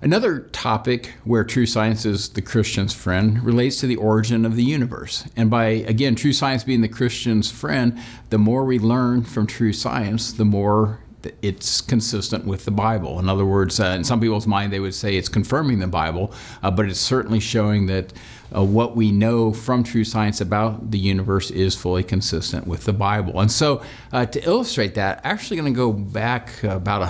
Another topic where true science is the Christian's friend relates to the origin of the universe. And by, again, true science being the Christian's friend, the more we learn from true science, the more it's consistent with the Bible. In other words, in some people's mind, they would say it's confirming the Bible, but it's certainly showing that what we know from true science about the universe is fully consistent with the Bible. And so to illustrate that, actually going to go back about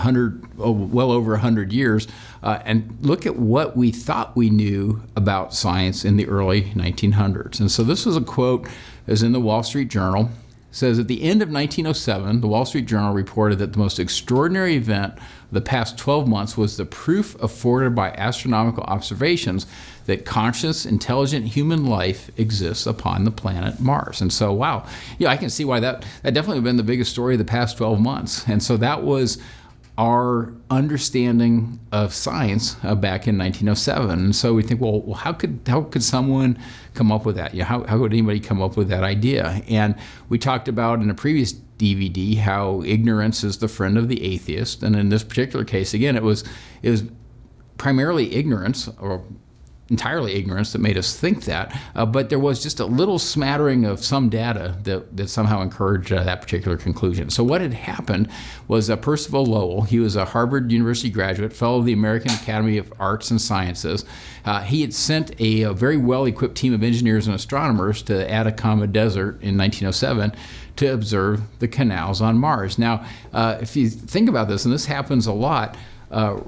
well over 100 years and look at what we thought we knew about science in the early 1900s. And so this was a quote that was in the Wall Street Journal. It says, at the end of 1907, the Wall Street Journal reported that the most extraordinary event of the past 12 months was the proof afforded by astronomical observations that conscious, intelligent human life exists upon the planet Mars. And so, wow, I can see why that definitely been the biggest story of the past 12 months. And so that was our understanding of science back in 1907. And so we think, well, how could someone come up with that? How could anybody come up with that idea? And we talked about in a previous DVD how ignorance is the friend of the atheist. And in this particular case, again, it was primarily ignorance, or entirely ignorance, that made us think that, but there was just a little smattering of some data that somehow encouraged that particular conclusion. So what had happened was Percival Lowell, he was a Harvard University graduate, fellow of the American Academy of Arts and Sciences. He had sent a very well-equipped team of engineers and astronomers to Atacama Desert in 1907 to observe the canals on Mars. Now, if you think about this, and this happens a lot,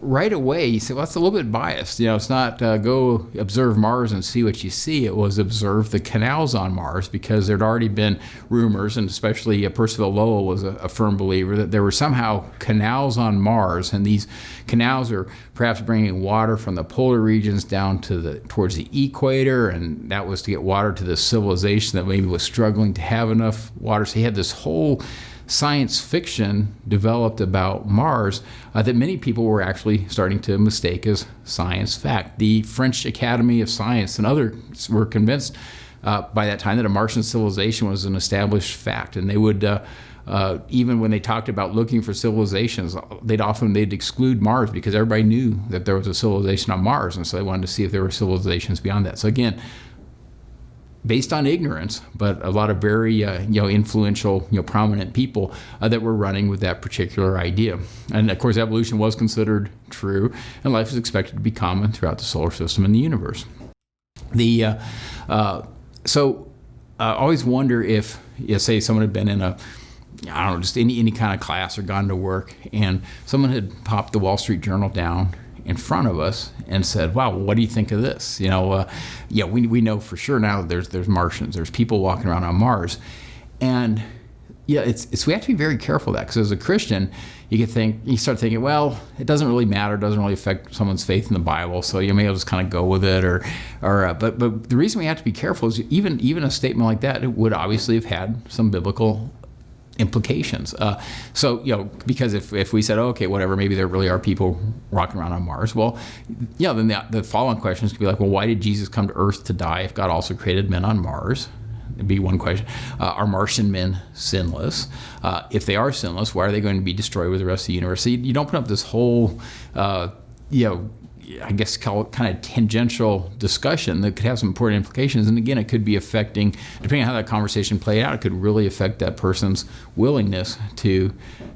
right away you say, well, that's a little bit biased. It's not go observe Mars and see what you see. It was observe the canals on Mars, because there'd already been rumors, and especially Percival Lowell was a firm believer that there were somehow canals on Mars, and these canals are perhaps bringing water from the polar regions down towards the equator, and that was to get water to this civilization that maybe was struggling to have enough water. So he had this whole science fiction developed about Mars that many people were actually starting to mistake as science fact. The French Academy of Science and others were convinced by that time that a Martian civilization was an established fact, and they would even when they talked about looking for civilizations, they'd exclude Mars because everybody knew that there was a civilization on Mars, and so they wanted to see if there were civilizations beyond that. So again, based on ignorance, but a lot of very influential, prominent people that were running with that particular idea. And of course, evolution was considered true, and life is expected to be common throughout the solar system and the universe. So I always wonder if, say someone had been in just any kind of class or gone to work, and someone had popped the Wall Street Journal down in front of us and said, wow, what do you think of this? We know for sure now there's Martians, there's people walking around on Mars. And we have to be very careful of that, because as a Christian, you start thinking, well, it doesn't really matter, it doesn't really affect someone's faith in the Bible, so you may just kind of go with it, but the reason we have to be careful is even a statement like that, it would obviously have had some biblical implications. Because if we said, okay, whatever, maybe there really are people walking around on Mars, well, then the following questions could be like, well, why did Jesus come to Earth to die if God also created men on Mars? It'd be one question. Are Martian men sinless? If they are sinless, why are they going to be destroyed with the rest of the universe? So you don't put up this whole, I guess call it kind of tangential discussion that could have some important implications. And again, it could be affecting, depending on how that conversation played out, it could really affect that person's willingness to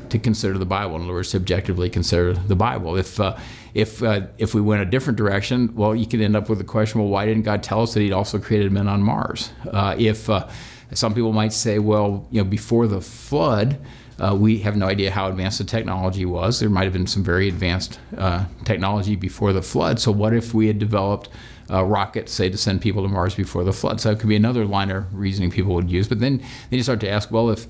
consider the Bible. In other words, to objectively consider the Bible. If we went a different direction, well, you could end up with the question, well, why didn't God tell us that He'd also created men on Mars? Some people might say, well, before the flood, we have no idea how advanced the technology was. There might have been some very advanced technology before the flood. So what if we had developed rockets, say, to send people to Mars before the flood? So it could be another line of reasoning people would use. But then you start to ask, well, if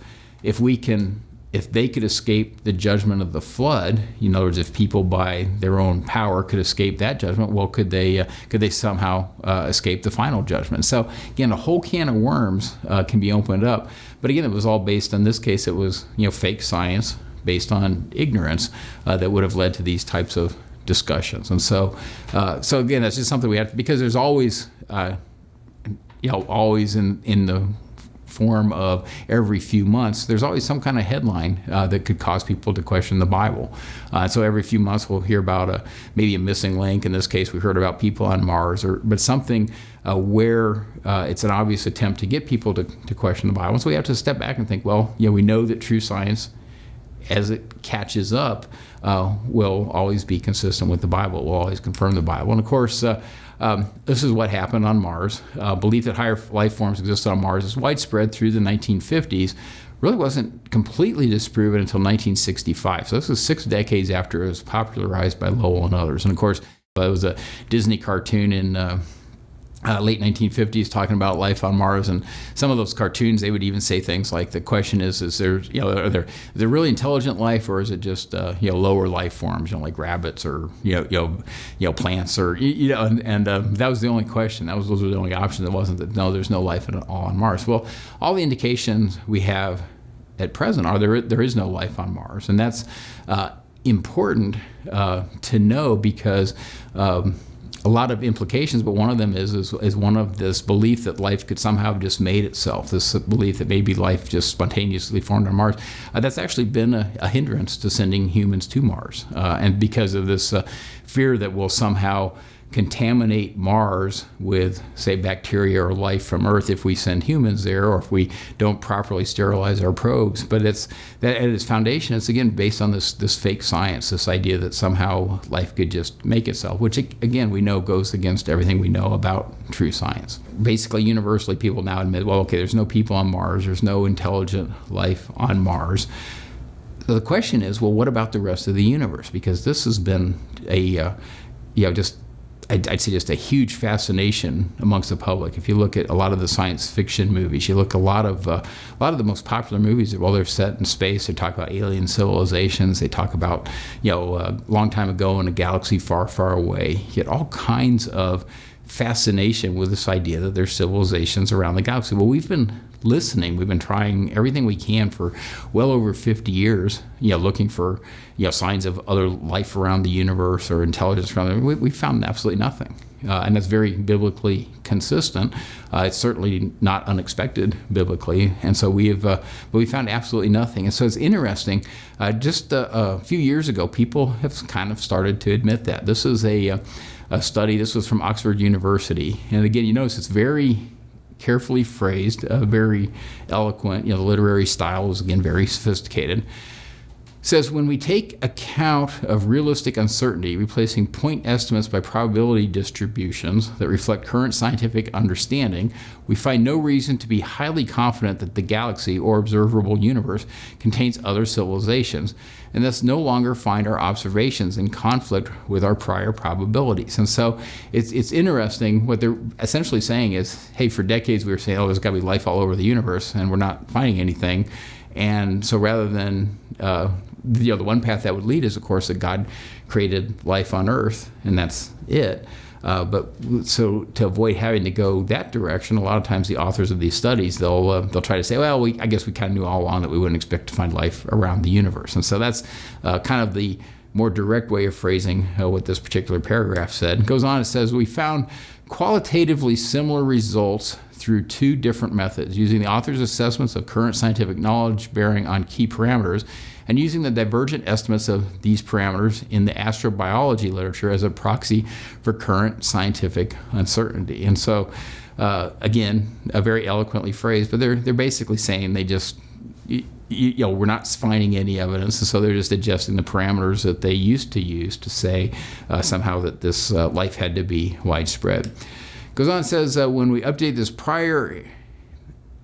they could escape the judgment of the flood, in other words, if people by their own power could escape that judgment, well, could they somehow escape the final judgment? So again, a whole can of worms can be opened up. But again, it was all based, in this case, it was fake science based on ignorance that would have led to these types of discussions. And so again, that's just something we have to, because there's always, always in the form of every few months, there's always some kind of headline that could cause people to question the Bible. So every few months we'll hear about maybe a missing link. In this case, we heard about people on Mars, but something where it's an obvious attempt to get people to question the Bible. So we have to step back and think, well, we know that true science, as it catches up, will always be consistent with the Bible, will always confirm the Bible. And of course, this is what happened on Mars. Belief that higher life forms existed on Mars is widespread through the 1950s. Really wasn't completely disproven until 1965. So this is 6 decades after it was popularized by Lowell and others. And of course, it was a Disney cartoon in late 1950s talking about life on Mars, and some of those cartoons, they would even say things like, the question is there, are there really intelligent life, or is it just lower life forms, like rabbits or plants, or and that was the only question. Those were the only options. It wasn't that no, there's no life at all on Mars. Well, all the indications we have at present are there is no life on Mars, and that's important to know because a lot of implications, but one of them is one of this belief that life could somehow have just made itself, this belief that maybe life just spontaneously formed on Mars. That's actually been a hindrance to sending humans to Mars. And because of this fear that we'll somehow contaminate Mars with, say, bacteria or life from Earth if we send humans there, or if we don't properly sterilize our probes. But it's that at its foundation, it's again based on this fake science, this idea that somehow life could just make itself, which again we know goes against everything we know about true science. Basically, universally, people now admit, well, okay, there's no people on Mars, there's no intelligent life on Mars. So the question is, well, what about the rest of the universe? Because this has been I'd say just a huge fascination amongst the public. If you look at a lot of the science fiction movies, you look at a lot of the most popular movies, well, they're set in space. They talk about alien civilizations. They talk about, a long time ago in a galaxy far, far away. You get all kinds of fascination with this idea that there's civilizations around the galaxy. Well, we've been listening. We've been trying everything we can for well over 50 years, looking for, signs of other life around the universe or intelligence around it. We found absolutely nothing. And that's very biblically consistent. It's certainly not unexpected biblically. And so but we found absolutely nothing. And so it's interesting. Just a few years ago, people have kind of started to admit that. This is a study. This was from Oxford University. And again, you notice it's very carefully phrased, very eloquent. The literary style is, again, very sophisticated. Says, when we take account of realistic uncertainty, replacing point estimates by probability distributions that reflect current scientific understanding, we find no reason to be highly confident that the galaxy or observable universe contains other civilizations, and thus no longer find our observations in conflict with our prior probabilities. And so it's interesting. What they're essentially saying is, hey, for decades we were saying, there's got to be life all over the universe, and we're not finding anything. And so rather than the one path that would lead is, of course, that God created life on Earth, and that's it. But so to avoid having to go that direction, a lot of times the authors of these studies, they'll try to say, well, I guess we kind of knew all along that we wouldn't expect to find life around the universe. And so that's kind of the more direct way of phrasing what this particular paragraph said. It goes on, it says, we found qualitatively similar results through 2 different methods, using the author's assessments of current scientific knowledge bearing on key parameters, and using the divergent estimates of these parameters in the astrobiology literature as a proxy for current scientific uncertainty. And so, again, very eloquently phrased, but they're basically saying they just, we're not finding any evidence, and so they're just adjusting the parameters that they used to use to say somehow that this life had to be widespread. Goes on and says, when we update this prior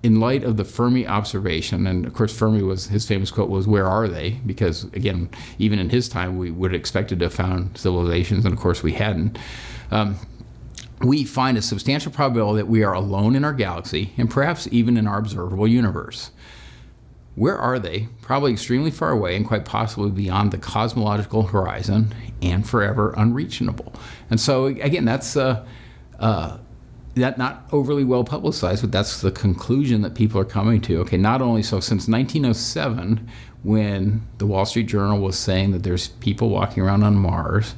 in light of the Fermi observation, and of course Fermi his famous quote was, where are they? Because again, even in his time, we would have expected to have found civilizations, and of course we hadn't. We find a substantial probability that we are alone in our galaxy, and perhaps even in our observable universe. Where are they? Probably extremely far away and quite possibly beyond the cosmological horizon and forever unreachable. And so again, that's that not overly well publicized, but that's the conclusion that people are coming to. Okay, not only so, since 1907, when the Wall Street Journal was saying that there's people walking around on Mars,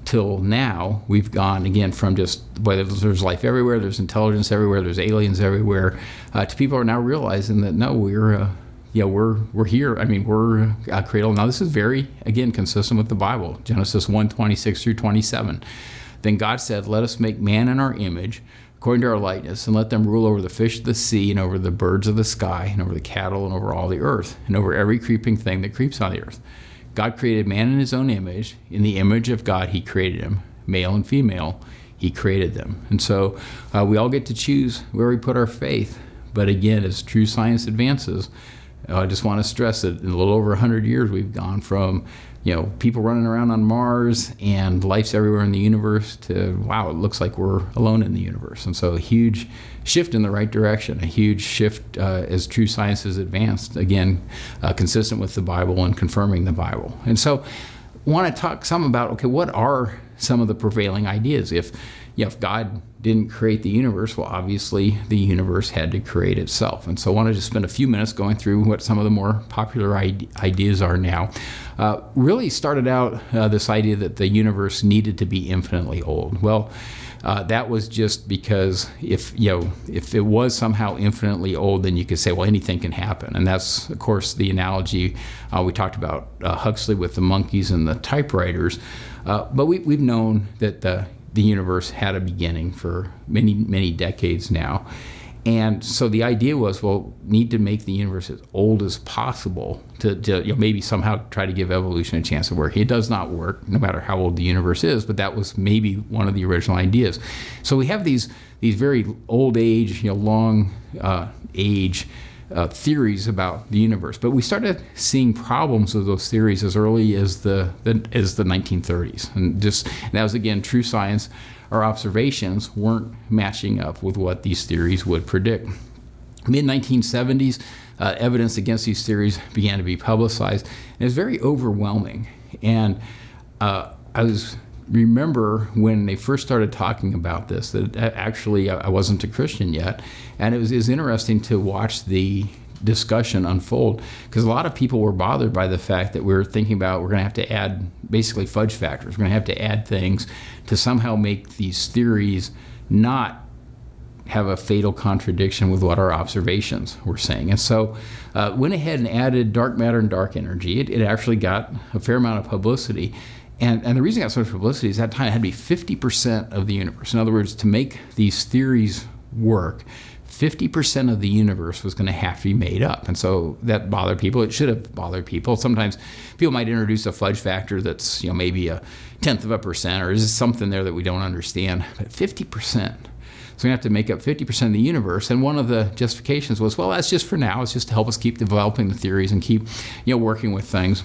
till now, we've gone again from just whether there's life everywhere, there's intelligence everywhere, there's aliens everywhere, to people are now realizing that no, we're here. I mean, we're cradle. Now, this is very, again, consistent with the Bible. Genesis 1:26 through 27. Then God said, "Let us make man in our image, according to our likeness, and let them rule over the fish of the sea, and over the birds of the sky, and over the cattle, and over all the earth, and over every creeping thing that creeps on the earth." God created man in his own image. In the image of God, he created him. Male and female, he created them. And so we all get to choose where we put our faith. But again, as true science advances, I just want to stress that in a little over 100 years, we've gone from people running around on Mars and life's everywhere in the universe to, wow, it looks like we're alone in the universe. And so a huge shift in the right direction, a huge shift as true science has advanced, again, consistent with the Bible and confirming the Bible. And so I want to talk some about, okay, what are some of the prevailing ideas? If God didn't create the universe, well, obviously the universe had to create itself. And so I want to just spend a few minutes going through what some of the more popular ideas are now. Really started out this idea that the universe needed to be infinitely old. Well, that was just because if it was somehow infinitely old, then you could say, well, anything can happen. And that's, of course, the analogy we talked about Huxley with the monkeys and the typewriters. But we've known that the universe had a beginning for many, many decades now. And so the idea was, well, need to make the universe as old as possible to maybe somehow try to give evolution a chance of working. It does not work, no matter how old the universe is, but that was maybe one of the original ideas. So we have these very old age, long age theories about the universe, but we started seeing problems with those theories as early as the 1930s, and that was again true science. Our observations weren't matching up with what these theories would predict. Mid-1970s, evidence against these theories began to be publicized, and it was very overwhelming. And remember when they first started talking about this, that actually I wasn't a Christian yet, and it was interesting to watch the discussion unfold, because a lot of people were bothered by the fact that we were thinking about we're going to have to add basically fudge factors. We're going to have to add things to somehow make these theories not have a fatal contradiction with what our observations were saying. And so went ahead and added dark matter and dark energy. It actually got a fair amount of publicity. And the reason it got so much publicity is that time it had to be 50% of the universe. In other words, to make these theories work, 50% of the universe was going to have to be made up. And so that bothered people. It should have bothered people. Sometimes people might introduce a fudge factor that's maybe 0.1%, or is something there that we don't understand. But 50%. So we have to make up 50% of the universe. And one of the justifications was, well, that's just for now. It's just to help us keep developing the theories and keep working with things.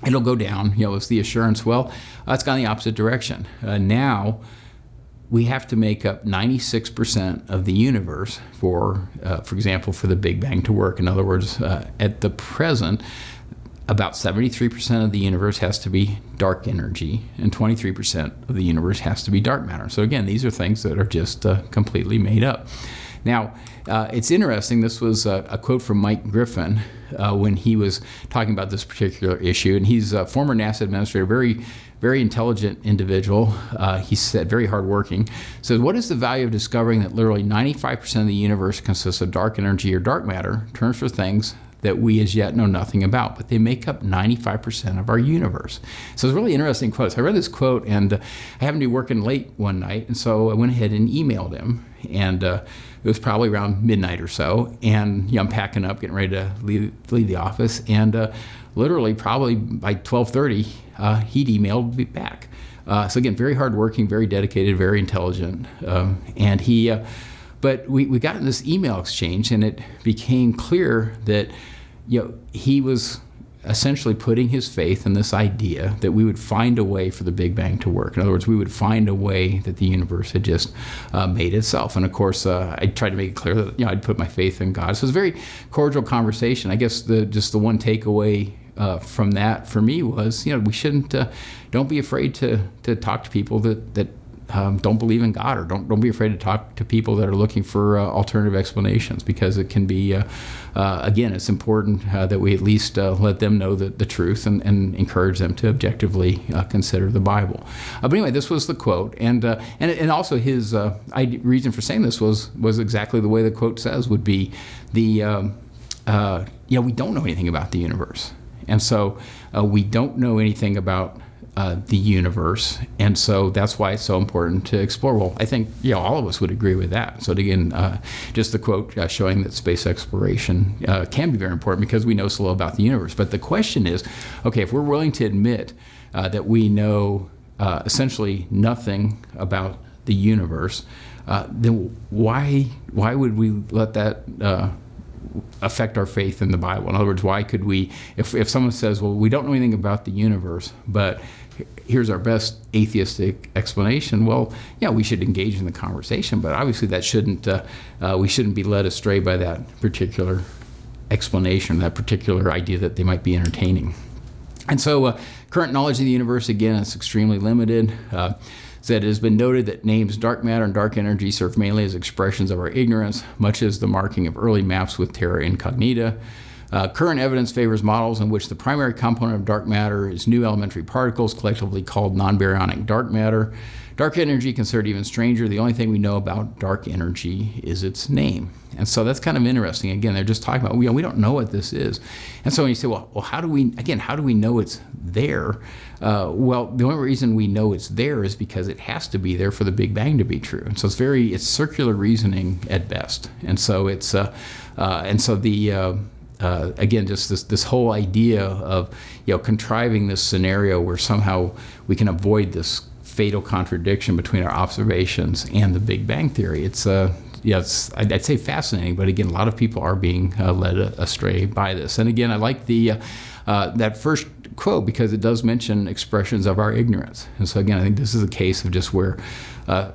It'll go down. It's the assurance. Well, it's gone the opposite direction. Now we have to make up 96% of the universe for example, for the Big Bang to work. In other words, at the present, about 73% of the universe has to be dark energy, and 23% of the universe has to be dark matter. So again, these are things that are just completely made up. Now, it's interesting, this was a quote from Mike Griffin when he was talking about this particular issue, and he's a former NASA administrator, very, very intelligent individual. He said, very hardworking. Says, what is the value of discovering that literally 95% of the universe consists of dark energy or dark matter, terms for things that we as yet know nothing about, but they make up 95% of our universe. So it's a really interesting quote. So I read this quote, and I happened to be working late one night, and so I went ahead and emailed him, and it was probably around midnight or so, and I'm packing up, getting ready to leave the office, and literally probably by 12:30, he'd emailed me back. So again, very hardworking, very dedicated, very intelligent, and he. But we got in this email exchange, and it became clear that he was essentially putting his faith in this idea that we would find a way for the Big Bang to work. In other words, we would find a way that the universe had just made itself. And of course, I tried to make it clear that I'd put my faith in God. So it was a very cordial conversation. I guess the one takeaway from that for me was, we shouldn't, don't be afraid to talk to people that don't believe in God, or don't be afraid to talk to people that are looking for alternative explanations, because it can be, again, it's important that we at least let them know the truth and encourage them to objectively consider the Bible. But anyway, this was the quote, and also his reason for saying this was exactly the way the quote says, would be we don't know anything about the universe, and so we don't know anything about the universe, and so that's why it's so important to explore. Well, I think all of us would agree with that. So again, just the quote showing that space exploration can be very important because we know so little about the universe. But the question is, okay, if we're willing to admit that we know essentially nothing about the universe, then why would we let that affect our faith in the Bible? In other words, why could we, if someone says, well, we don't know anything about the universe, but here's our best atheistic explanation, well, we should engage in the conversation, but obviously that we shouldn't be led astray by that particular explanation, that particular idea that they might be entertaining. And so current knowledge of the universe, again, is extremely limited. So it has been noted that names dark matter and dark energy serve mainly as expressions of our ignorance, much as the marking of early maps with terra incognita. Current evidence favors models in which the primary component of dark matter is new elementary particles, collectively called non-baryonic dark matter. Dark energy, considered even stranger, the only thing we know about dark energy is its name. And so that's kind of interesting. Again, they're just talking about, we don't know what this is. And so when you say, well, how do we know it's there? Well, the only reason we know it's there is because it has to be there for the Big Bang to be true. And so it's circular reasoning at best. And so again, just this whole idea of contriving this scenario where somehow we can avoid this fatal contradiction between our observations and the Big Bang Theory. I'd say fascinating, but again, a lot of people are being led astray by this. And again, I like that first quote because it does mention expressions of our ignorance. And so again, I think this is a case of just where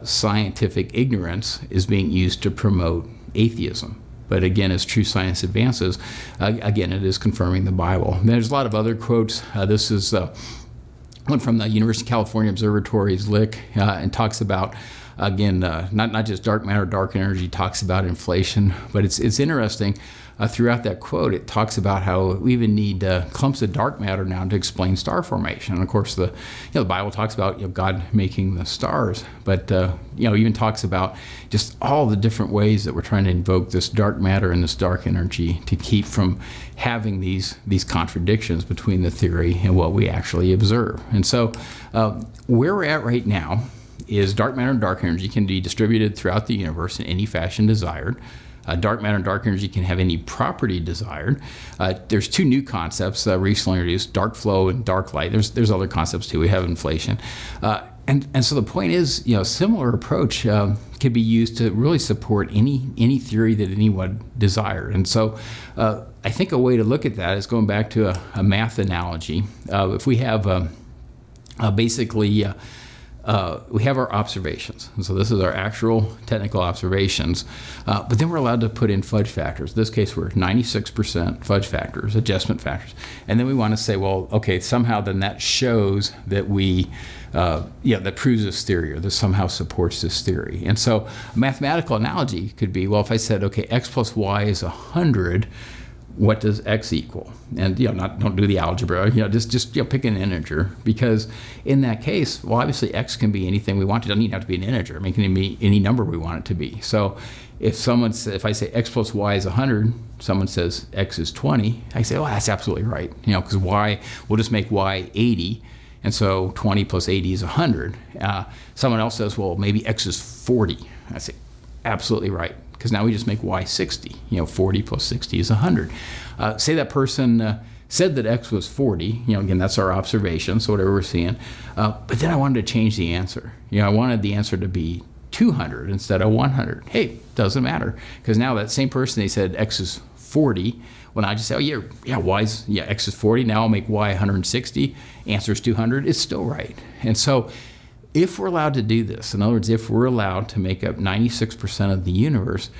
scientific ignorance is being used to promote atheism. But again, as true science advances, again, it is confirming the Bible. And there's a lot of other quotes. This is one from the University of California Observatory's Lick, and talks about, again, not just dark matter, dark energy, talks about inflation, but it's interesting. Throughout that quote, it talks about how we even need clumps of dark matter now to explain star formation. And of course, the Bible talks about God making the stars, but even talks about just all the different ways that we're trying to invoke this dark matter and this dark energy to keep from having these contradictions between the theory and what we actually observe. And so, where we're at right now is dark matter and dark energy can be distributed throughout the universe in any fashion desired. Dark matter and dark energy can have any property desired. There's two new concepts recently introduced: dark flow and dark light. There's other concepts too. We have inflation, and so the point is, a similar approach can be used to really support any theory that anyone desired. And so I think a way to look at that is going back to a math analogy. If we have basically we have our observations. And so this is our actual technical observations, but then we're allowed to put in fudge factors. In this case, we're 96% fudge factors, adjustment factors. And then we want to say, well, okay, somehow then that shows that that proves this theory, or this somehow supports this theory. And so a mathematical analogy could be, well, if I said, okay, x plus y is 100, what does x equal? And don't do the algebra. Just pick an integer, because in that case, well, obviously x can be anything we want. It doesn't even have to be an integer. It can be any number we want it to be. So if I say x plus y is 100, someone says x is 20, I say, oh, that's absolutely right. Because y, we'll just make y 80, and so 20 plus 80 is 100. Someone else says, well, maybe x is 40. I say, absolutely right. Because now we just make y 60. 40 plus 60 is 100. Say that person said that x was 40. Again, that's our observation, so whatever we're seeing. But then I wanted to change the answer. I wanted the answer to be 200 instead of 100. Hey, doesn't matter. Because now that same person, they said x is 40. When I just say, x is 40. Now I'll make y 160. Answer is 200. It's still right. And so if we're allowed to do this, in other words, if we're allowed to make up 96% of the universe,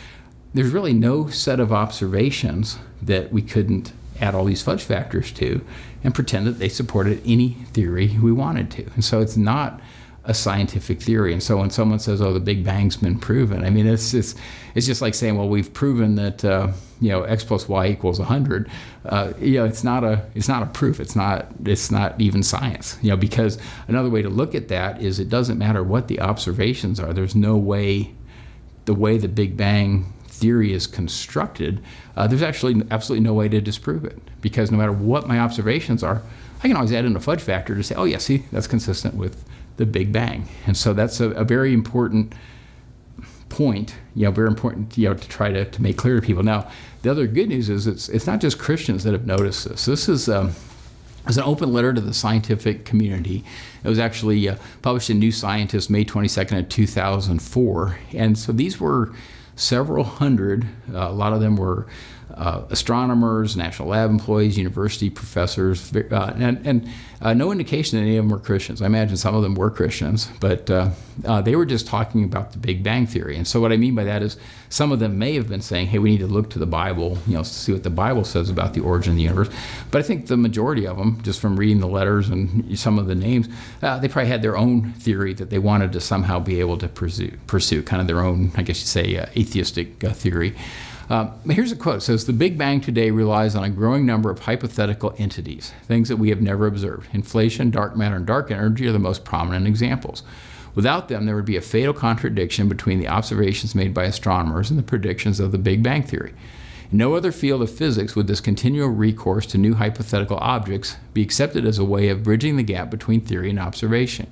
there's really no set of observations that we couldn't add all these fudge factors to and pretend that they supported any theory we wanted to. And so it's not a scientific theory. And so when someone says, "Oh, the Big Bang's been proven," I mean, it's just like saying, "Well, we've proven that x plus y equals 100." It's not a proof. It's not even science. Because another way to look at that is it doesn't matter what the observations are. There's no way, the way the Big Bang theory is constructed, there's actually absolutely no way to disprove it, because no matter what my observations are, I can always add in a fudge factor to say, "Oh yeah, see, that's consistent with the Big Bang." And so that's a very important point, very important, to try to make clear to people. Now, the other good news is it's not just Christians that have noticed this. This is it's an open letter to the scientific community. It was actually published in New Scientist, May 22nd of 2004. And so these were several hundred, a lot of them were astronomers, national lab employees, university professors, and no indication that any of them were Christians. I imagine some of them were Christians, but they were just talking about the Big Bang theory. And so what I mean by that is some of them may have been saying, "Hey, we need to look to the Bible, to see what the Bible says about the origin of the universe." But I think the majority of them, just from reading the letters and some of the names, they probably had their own theory that they wanted to somehow be able to pursue kind of their own, I guess you say, atheistic theory. Here's a quote. It says, "The Big Bang today relies on a growing number of hypothetical entities, things that we have never observed. Inflation, dark matter, and dark energy are the most prominent examples. Without them, there would be a fatal contradiction between the observations made by astronomers and the predictions of the Big Bang theory. In no other field of physics would this continual recourse to new hypothetical objects be accepted as a way of bridging the gap between theory and observation.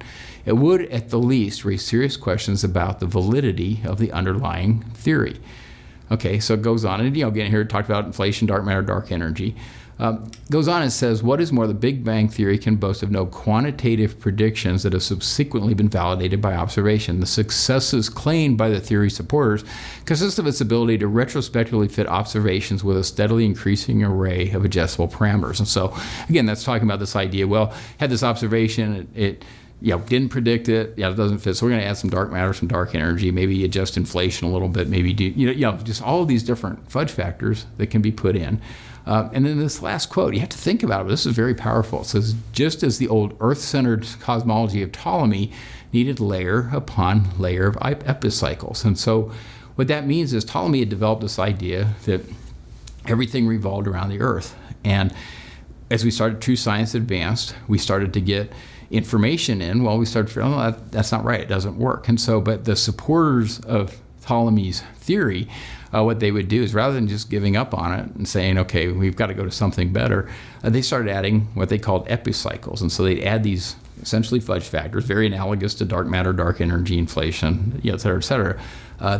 It would, at the least, raise serious questions about the validity of the underlying theory." Okay, so it goes on, and again here it talked about inflation, dark matter, dark energy. Goes on and says, "What is more, the Big Bang theory can boast of no quantitative predictions that have subsequently been validated by observation. The successes claimed by the theory supporters consist of its ability to retrospectively fit observations with a steadily increasing array of adjustable parameters." And so, again, that's talking about this idea, well, had this observation, it didn't predict it. It doesn't fit. So we're going to add some dark matter, some dark energy, maybe adjust inflation a little bit, maybe do, just all of these different fudge factors that can be put in. And then this last quote, you have to think about it. This is very powerful. It says, "Just as the old Earth-centered cosmology of Ptolemy needed layer upon layer of epicycles." And so what that means is Ptolemy had developed this idea that everything revolved around the Earth. And as we started, true science advanced, we started to get information in. Well, we started to figure, "Oh, that's not right. It doesn't work." And so, but the supporters of Ptolemy's theory, what they would do is, rather than just giving up on it and saying, "Okay, we've got to go to something better," they started adding what they called epicycles. And so they'd add these essentially fudge factors, very analogous to dark matter, dark energy, inflation, et cetera, et cetera.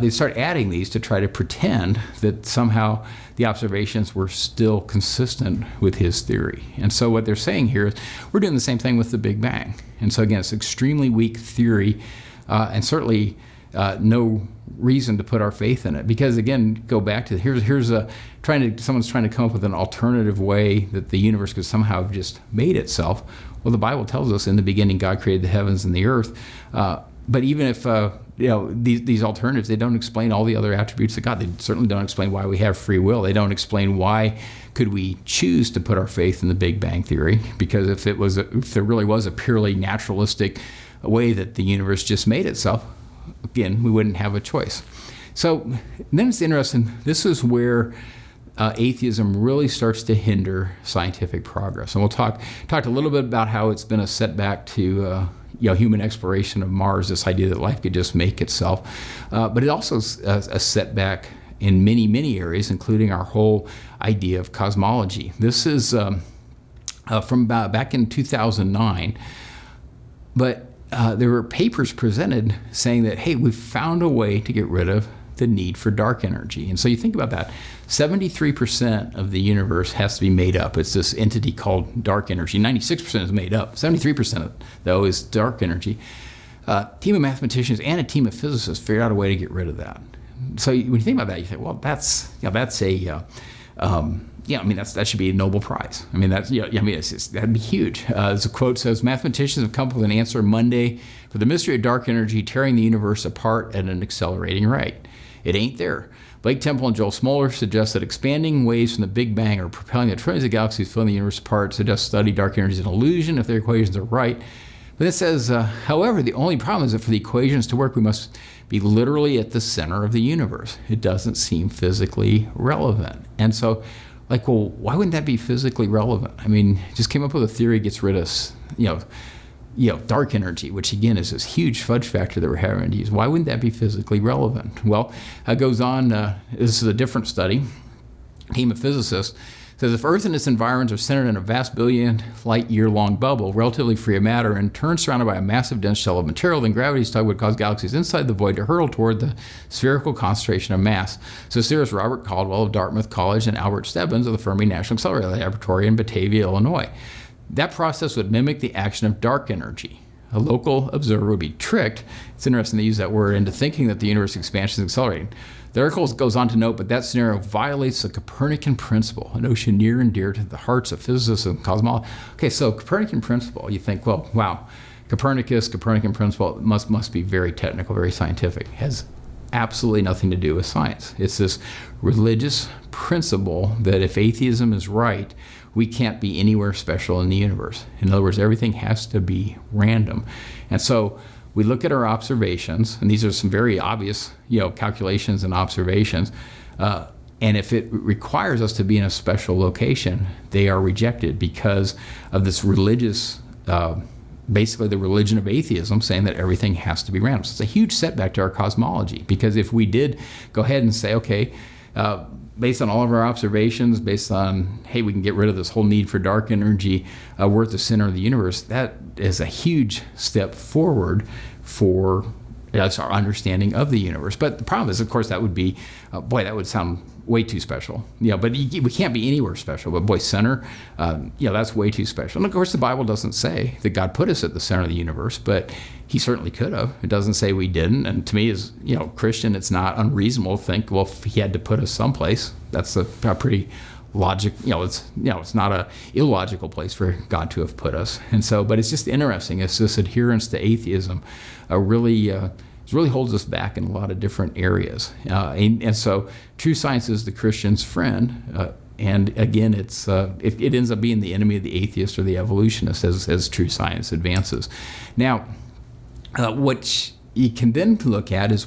They'd start adding these to try to pretend that somehow the observations were still consistent with his theory. And so what they're saying here is we're doing the same thing with the Big Bang. And so again, it's extremely weak theory, and certainly no reason to put our faith in it. Because again, go back to someone's trying to come up with an alternative way that the universe could somehow have just made itself. Well, the Bible tells us in the beginning God created the heavens and the earth. But even if these alternatives, they don't explain all the other attributes of God. They certainly don't explain why we have free will. They don't explain why could we choose to put our faith in the Big Bang theory. Because if there really was a purely naturalistic way that the universe just made itself, again, we wouldn't have a choice. So then it's interesting. This is where atheism really starts to hinder scientific progress. And we'll talk a little bit about how it's been a setback to human exploration of Mars, this idea that life could just make itself. But it also is a setback in many, many areas, including our whole idea of cosmology. This is from back in 2009. But there were papers presented saying that, hey, we've found a way to get rid of the need for dark energy. And so you think about that. 73% of the universe has to be made up. It's this entity called dark energy. 96% is made up. 73% though is dark energy. A team of mathematicians and a team of physicists figured out a way to get rid of that. So when you think about that, you think, well, that should be a Nobel Prize. I mean, that'd be huge. As a quote says, mathematicians have come up with an answer Monday for the mystery of dark energy tearing the universe apart at an accelerating rate. It ain't there. Blake Temple and Joel Smoller suggest that expanding waves from the Big Bang are propelling the trillions of galaxies filling the universe apart. Suggest study dark energy is an illusion if their equations are right. But it says, however, the only problem is that for the equations to work, we must be literally at the center of the universe. It doesn't seem physically relevant. And so, like, well, why wouldn't that be physically relevant? I mean, just came up with a theory that gets rid of, dark energy, which again is this huge fudge factor that we're having to use. Why wouldn't that be physically relevant? Well, it goes on, this is a different study. A team of physicists says if Earth and its environs are centered in a vast billion light year long bubble, relatively free of matter, and turned surrounded by a massive dense shell of material, then gravity's tug would cause galaxies inside the void to hurtle toward the spherical concentration of mass. So theorists Robert Caldwell of Dartmouth College and Albert Stebbins of the Fermi National Accelerator Laboratory in Batavia, Illinois. That process would mimic the action of dark energy. A local observer would be tricked, it's interesting to use that word, into thinking that the universe expansion is accelerating. The article goes on to note, but that scenario violates the Copernican principle, a notion near and dear to the hearts of physicists and cosmologists. Okay, so Copernican principle, you think, well, wow, Copernican principle must be very technical, very scientific. It has absolutely nothing to do with science. It's this religious principle that if atheism is right, we can't be anywhere special in the universe. In other words, everything has to be random. And so we look at our observations, and these are some very obvious, calculations and observations. And if it requires us to be in a special location, they are rejected because of this religious, basically the religion of atheism, saying that everything has to be random. So it's a huge setback to our cosmology, because if we did go ahead and say, okay, based on all of our observations, based on, hey, we can get rid of this whole need for dark energy, we're at the center of the universe, that is a huge step forward for that's our understanding of the universe. But the problem is, of course, that would be, that would sound way too special. But we can't be anywhere special. But boy, center, that's way too special. And of course, the Bible doesn't say that God put us at the center of the universe, but he certainly could have. It doesn't say we didn't. And to me, as Christian, it's not unreasonable to think, well, if he had to put us someplace, that's a pretty logic, it's not a illogical place for God to have put us. And so, but it's just interesting. It's this adherence to atheism really holds us back in a lot of different areas. And so true science is the Christian's friend. And again, it ends up being the enemy of the atheist or the evolutionist as true science advances. Now, what you can then look at is,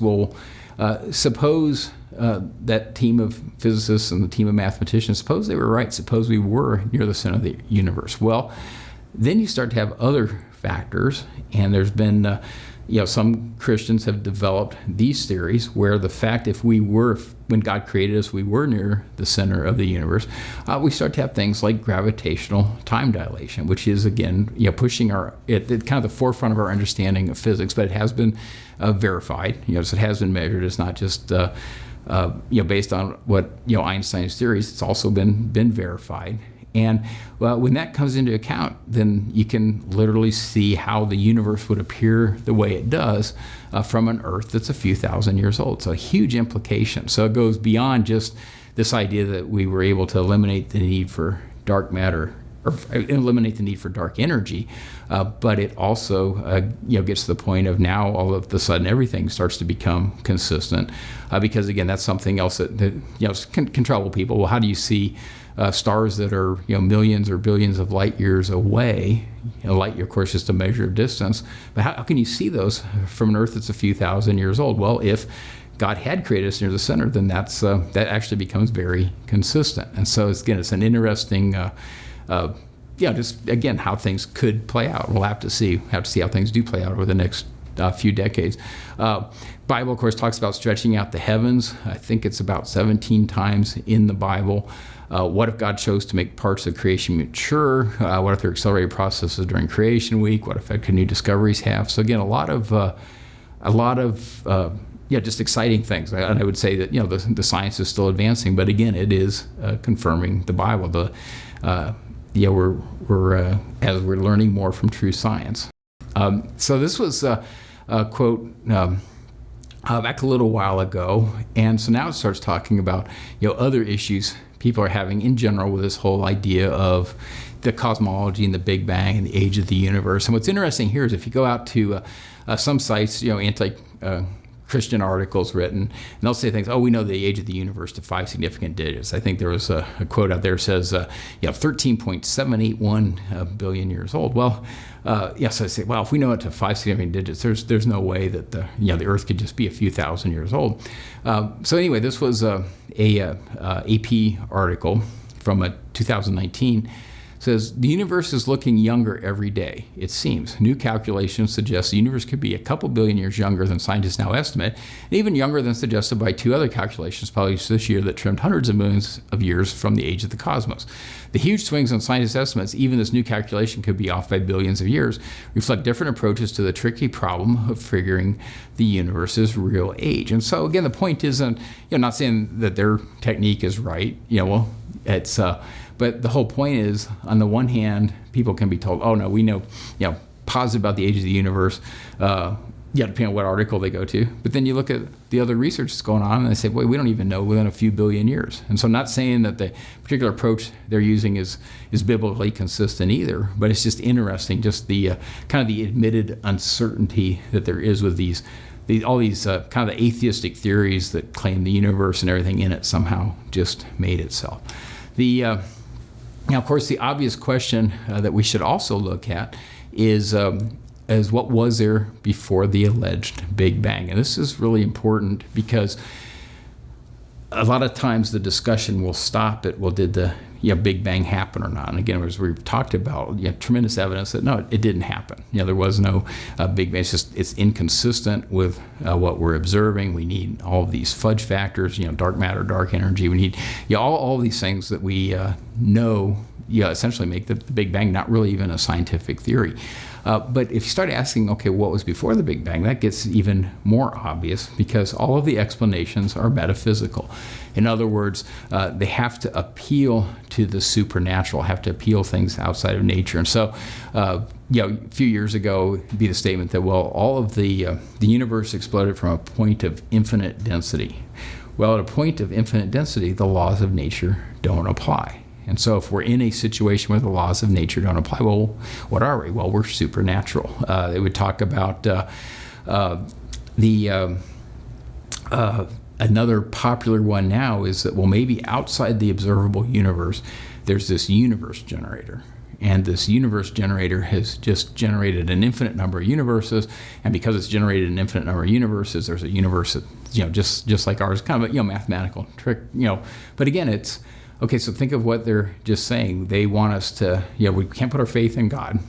suppose that team of physicists and the team of mathematicians, suppose they were right, suppose we were near the center of the universe. Well, then you start to have other factors, and there's been, some Christians have developed these theories where the fact when God created us, we were near the center of the universe, we start to have things like gravitational time dilation, which is, again, pushing at kind of the forefront of our understanding of physics, but it has been verified, so it has been measured. It's not just, based on what, Einstein's theories, it's also been verified. And when that comes into account, then you can literally see how the universe would appear the way it does from an Earth that's a few thousand years old. So a huge implication. So it goes beyond just this idea that we were able to eliminate the need for dark matter or eliminate the need for dark energy, but it also gets to the point of now all of a sudden everything starts to become consistent, because again, that's something else that can trouble people. Well, how do you see stars that are millions or billions of light years away? Light year, of course, is just a measure of distance, but how can you see those from an Earth that's a few thousand years old? Well, if God had created us near the center, then that actually becomes very consistent. And so it's an interesting just again how things could play out. We'll have to see how things do play out over the next few decades. Bible, of course, talks about stretching out the heavens. I think it's about 17 times in the Bible. What if God chose to make parts of creation mature? What if there are accelerated processes during creation week? What effect could new discoveries have? So again, a lot of just exciting things. And I would say that the science is still advancing, but again, it is confirming the Bible. We're as we're learning more from true science. So this was a quote back a little while ago, and so now it starts talking about other issues people are having in general with this whole idea of the cosmology and the Big Bang and the age of the universe. And what's interesting here is if you go out to some sites, Christian articles written, and they'll say things, we know the age of the universe to 5 significant digits. I think there was a quote out there that says, 13.781 billion years old. Well, so I say, if we know it to 5 significant digits, there's no way that the Earth could just be a few thousand years old. So anyway, this was a AP article from 2019. Says the universe is looking younger every day, it seems. New calculations suggest the universe could be a couple billion years younger than scientists now estimate, and even younger than suggested by 2 other calculations published this year that trimmed hundreds of millions of years from the age of the cosmos. The huge swings in scientists' estimates, even this new calculation could be off by billions of years, reflect different approaches to the tricky problem of figuring the universe's real age. And so again, the point isn't, not saying that their technique is right, it's but the whole point is, on the one hand, people can be told, no, we know, positive about the age of the universe, depending on what article they go to. But then you look at the other research that's going on, and they say, we don't even know within a few billion years. And so I'm not saying that the particular approach they're using is biblically consistent either, but it's just interesting, just the kind of the admitted uncertainty that there is with all these kind of the atheistic theories that claim the universe and everything in it somehow just made itself. Now, of course, the obvious question that we should also look at is what was there before the alleged Big Bang? And this is really important because a lot of times the discussion will stop at, did the Big Bang happen or not? And again, as we've talked about, tremendous evidence that no, it didn't happen. There was no Big Bang. It's inconsistent with what we're observing. We need all of these fudge factors, dark matter, dark energy. We need all these things that we know essentially make the Big Bang not really even a scientific theory. But if you start asking, what was before the Big Bang, that gets even more obvious because all of the explanations are metaphysical. In other words, they have to appeal to the supernatural, have to appeal things outside of nature. And so, a few years ago, it'd be the statement that, all of the universe exploded from a point of infinite density. Well, at a point of infinite density, the laws of nature don't apply. And so if we're in a situation where the laws of nature don't apply, what are we? Well, we're supernatural. They would talk about another popular one now is that, maybe outside the observable universe, there's this universe generator. And this universe generator has just generated an infinite number of universes. And because it's generated an infinite number of universes, there's a universe that, just like ours, kind of a mathematical trick, But again, it's, okay, so think of what they're just saying. They want us to, we can't put our faith in God,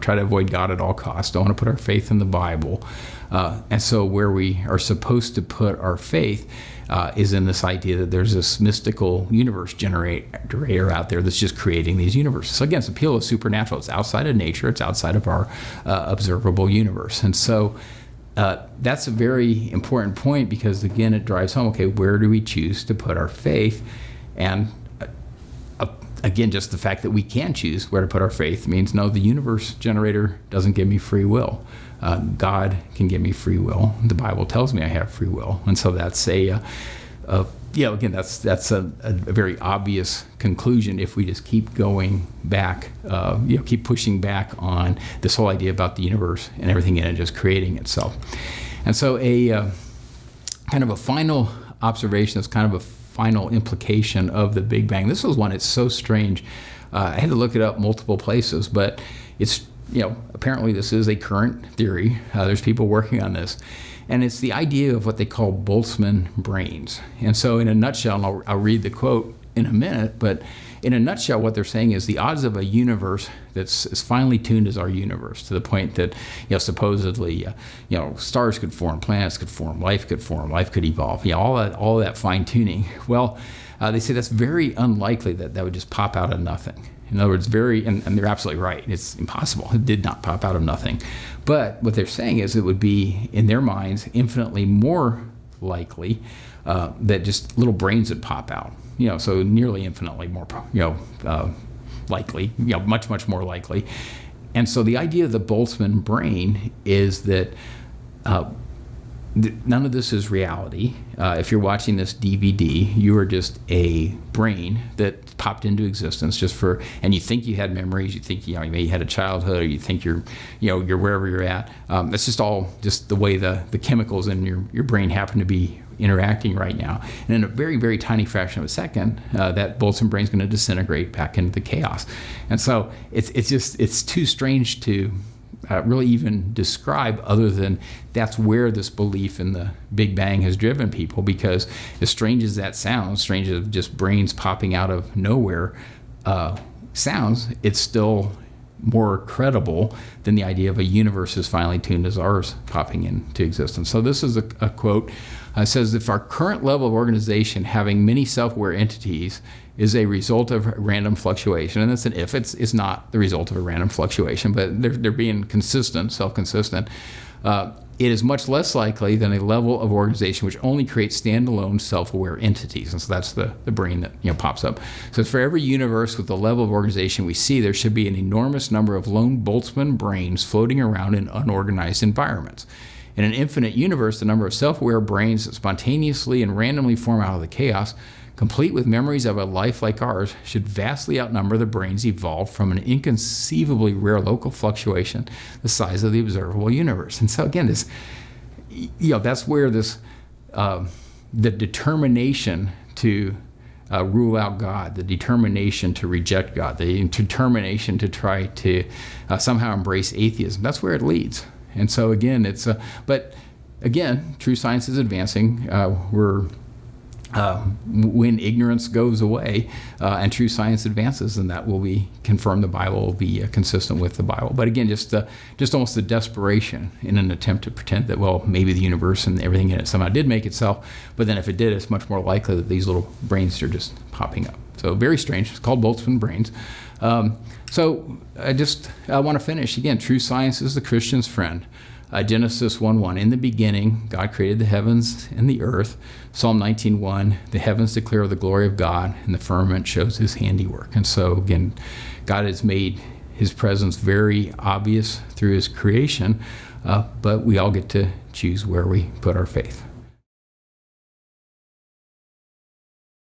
try to avoid God at all costs. Don't want to put our faith in the Bible. And so where we are supposed to put our faith is in this idea that there's this mystical universe generator out there that's just creating these universes. So again, it's appeal of supernatural. It's outside of nature. It's outside of our observable universe. And so that's a very important point because, again, it drives home, where do we choose to put our faith? And again, just the fact that we can choose where to put our faith means, no, the universe generator doesn't give me free will. God can give me free will. The Bible tells me I have free will. And so that's that's a very obvious conclusion if we just keep going back, keep pushing back on this whole idea about the universe and everything in it just creating itself. And so a kind of a final observation is kind of a final implication of the Big Bang. This was one that's so strange. I had to look it up multiple places, but it's, apparently this is a current theory. There's people working on this. And it's the idea of what they call Boltzmann brains. And so in a nutshell, and I'll read the quote in a minute, but in a nutshell, what they're saying is the odds of a universe that's as finely tuned as our universe, to the point that, supposedly, stars could form, planets could form, life could evolve, all that fine tuning. Well, they say that's very unlikely that would just pop out of nothing. In other words, and they're absolutely right. It's impossible. It did not pop out of nothing. But what they're saying is it would be, in their minds, infinitely more likely that just little brains would pop out. So nearly infinitely more, likely, much, much more likely. And so the idea of the Boltzmann brain is that none of this is reality. If you're watching this DVD, you are just a brain that popped into existence and you think you had memories, you think, you may had a childhood, or you think you're wherever you're at. It's just all just the way the chemicals in your brain happen to be interacting right now. And in a very, very tiny fraction of a second, that Boltzmann brain is going to disintegrate back into the chaos. And so it's too strange to really even describe, other than that's where this belief in the Big Bang has driven people, because as strange as that sounds, strange as just brains popping out of nowhere sounds, it's still more credible than the idea of a universe as finely tuned as ours popping into existence. So this is a quote. It says, if our current level of organization, having many self-aware entities, is a result of random fluctuation, and that's an if. It's not the result of a random fluctuation, but they're being consistent, self-consistent. It is much less likely than a level of organization which only creates standalone self-aware entities. And so that's the brain that pops up. So for every universe with the level of organization we see, there should be an enormous number of lone Boltzmann brains floating around in unorganized environments. In an infinite universe, the number of self-aware brains that spontaneously and randomly form out of the chaos, complete with memories of a life like ours, should vastly outnumber the brains evolved from an inconceivably rare local fluctuation the size of the observable universe. And so again, that's where the determination to rule out God, the determination to reject God, the determination to try to somehow embrace atheism, that's where it leads. And so again, but again, true science is advancing. When ignorance goes away and true science advances, then that will be confirmed. The Bible will be consistent with the Bible. But again, just almost the desperation in an attempt to pretend that, well, maybe the universe and everything in it somehow did make itself. But then if it did, it's much more likely that these little brains are just popping up. So very strange. It's called Boltzmann brains. So I want to finish. Again, true science is the Christian's friend. Genesis 1:1, in the beginning, God created the heavens and the earth. Psalm 19:1, the heavens declare the glory of God, and the firmament shows his handiwork. And so, again, God has made his presence very obvious through his creation, but we all get to choose where we put our faith.